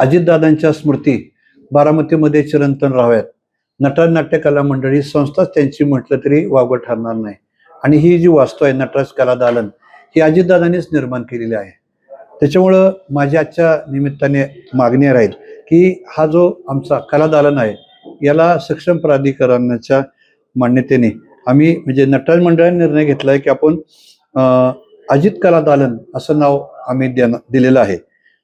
अजितदादांच्या स्मृती बारामतीमध्ये चिरंतन राहाव्यात. नटराज नाट्य कला मंडळी संस्थाच त्यांची म्हटलं तरी वावगं ठरणार नाही. आणि ही जी वास्तू आहे नटराज कला दालन ही अजितदादांनीच निर्माण केलेली आहे. त्याच्यामुळं माझी आजच्या निमित्ताने मागणी राहील की हा जो आमचा कला दालन आहे याला सक्षम प्राधिकरणाच्या मान्यतेने आम्ही म्हणजे नटराज मंडळाने निर्णय घेतला आहे की आपण अजित कला दालन असं नाव आम्ही दिलेलं आहे.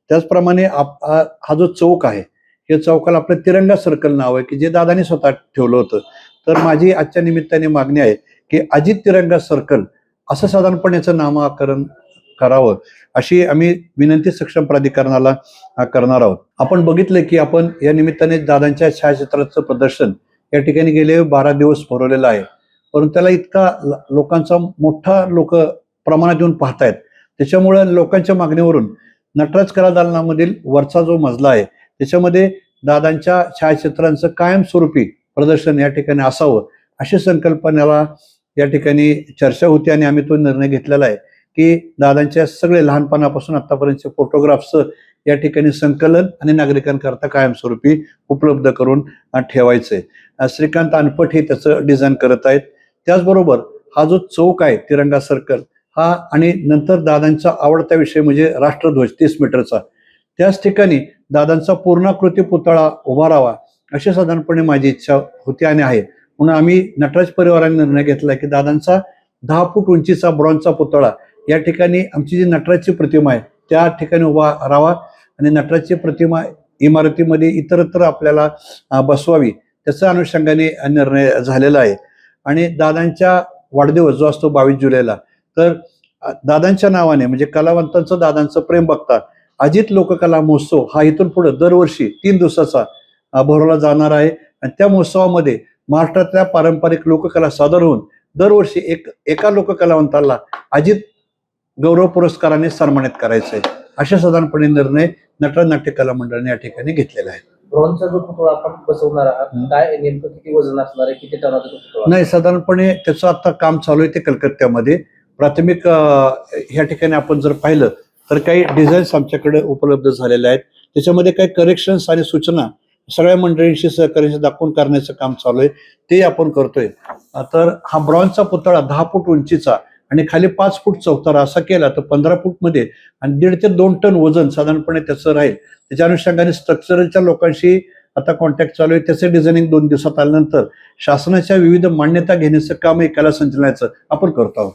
त्याचप्रमाणे हा जो चौक आहे या चौकाला आपलं तिरंगा सर्कल नाव आहे की जे दादानी स्वतः ठेवलं होतं. तर माझी आजच्या निमित्ताने मागणी आहे की अजित तिरंगा सर्कल असं साधारणपणे याचं नामकरण करावं अशी आम्ही विनंती सक्षम प्राधिकरणाला करणार आहोत. आपण बघितलं की आपण या निमित्ताने दादांच्या छायाचित्राचं प्रदर्शन या ठिकाणी गेले 12 दिवस भरवलेलं आहे. परंतु त्याला इतका लोकांचा मोठा लोक प्रमाणात येऊन पाहतायत. त्याच्यामुळे लोकांच्या मागणीवरून नटराज कला दालनामधील वरचा जो मजला आहे त्याच्यामध्ये दादांच्या छायाचित्रांचं कायमस्वरूपी प्रदर्शन या ठिकाणी असावं अशी संकल्पनेला या ठिकाणी चर्चा होती आणि आम्ही तो निर्णय घेतलेला आहे की दादांच्या सगळे लहानपणापासून आतापर्यंतचे फोटोग्राफ्सचं या ठिकाणी संकलन आणि नागरिकांकरता कायमस्वरूपी उपलब्ध करून ठेवायचंय. श्रीकांत अनपट हे त्याचं डिझाईन करत आहेत. त्याचबरोबर हा जो चौक आहे तिरंगा सर्कल हा आणि नंतर दादांचा आवडता विषय म्हणजे राष्ट्रध्वज 30 मीटरचा त्याच ठिकाणी दादांचा पूर्णाकृती पुतळा उभा राहावा अशी साधारणपणे माझी इच्छा होती आणि आहे. म्हणून आम्ही नटराज परिवाराने निर्णय घेतला की दादांचा 10 फूट उंचीचा ब्रॉन्झचा पुतळा या ठिकाणी आमची जी नटराजची प्रतिमा आहे त्या ठिकाणी उभा राहावा आणि नटराजची प्रतिमा इमारतीमध्ये इतरत्र आपल्याला बसवावी त्याच्या अनुषंगाने निर्णय झालेला आहे. आणि दादांच्या वाढदिवस जो असतो 22 जुलैला तर दादांच्या नावाने म्हणजे कलावंतांचं दादांचं प्रेम बघता अजित लोककला महोत्सव हा इथून पुढे दरवर्षी 3 दिवसाचा भरवला जाणार आहे. आणि त्या महोत्सवामध्ये महाराष्ट्रातल्या पारंपरिक लोककला सादर होऊन दरवर्षी एका लोककलावंताला अजित गौरव पुरस्काराने सन्मानित करायचं आहे अशा साधारणपणे निर्णय नटराज नाट्य कला मंडळाने या ठिकाणी घेतलेला आहे. ब्रॉन्झचा जो पुतळा आपण बसवणार आहात काय नेमकं किती वजन असणार आहे किती टनाचा पुतळा? नाही साधारणपणे त्याचं आता काम चालू आहे ते कलकत्त्यामध्ये. प्राथमिक ह्या ठिकाणी आपण जर पाहिलं तर काही डिझाईन्स आमच्याकडे उपलब्ध झालेले आहेत. त्याच्यामध्ये काही करेक्शन्स आणि सूचना सगळ्या मंडळींशी सहकार्य दाखवून करण्याचं काम चालू आहे ते आपण करतोय. तर हा ब्रॉन्झचा पुतळा 10 फूट उंचीचा आणि खाली 5 फूट चौतरा असा केला तर 15 फूट मध्ये आणि 1.5 ते 2 टन वजन साधारणपणे त्याचं राहील. त्याच्या अनुषंगाने स्ट्रक्चरलच्या लोकांशी आता कॉन्टॅक्ट चालू आहे. त्याचे डिझायनिंग 2 दिवसात आल्यानंतर शासनाच्या विविध मान्यता घेण्याचं काम कला संचालनाचं आपण करतो आहोत.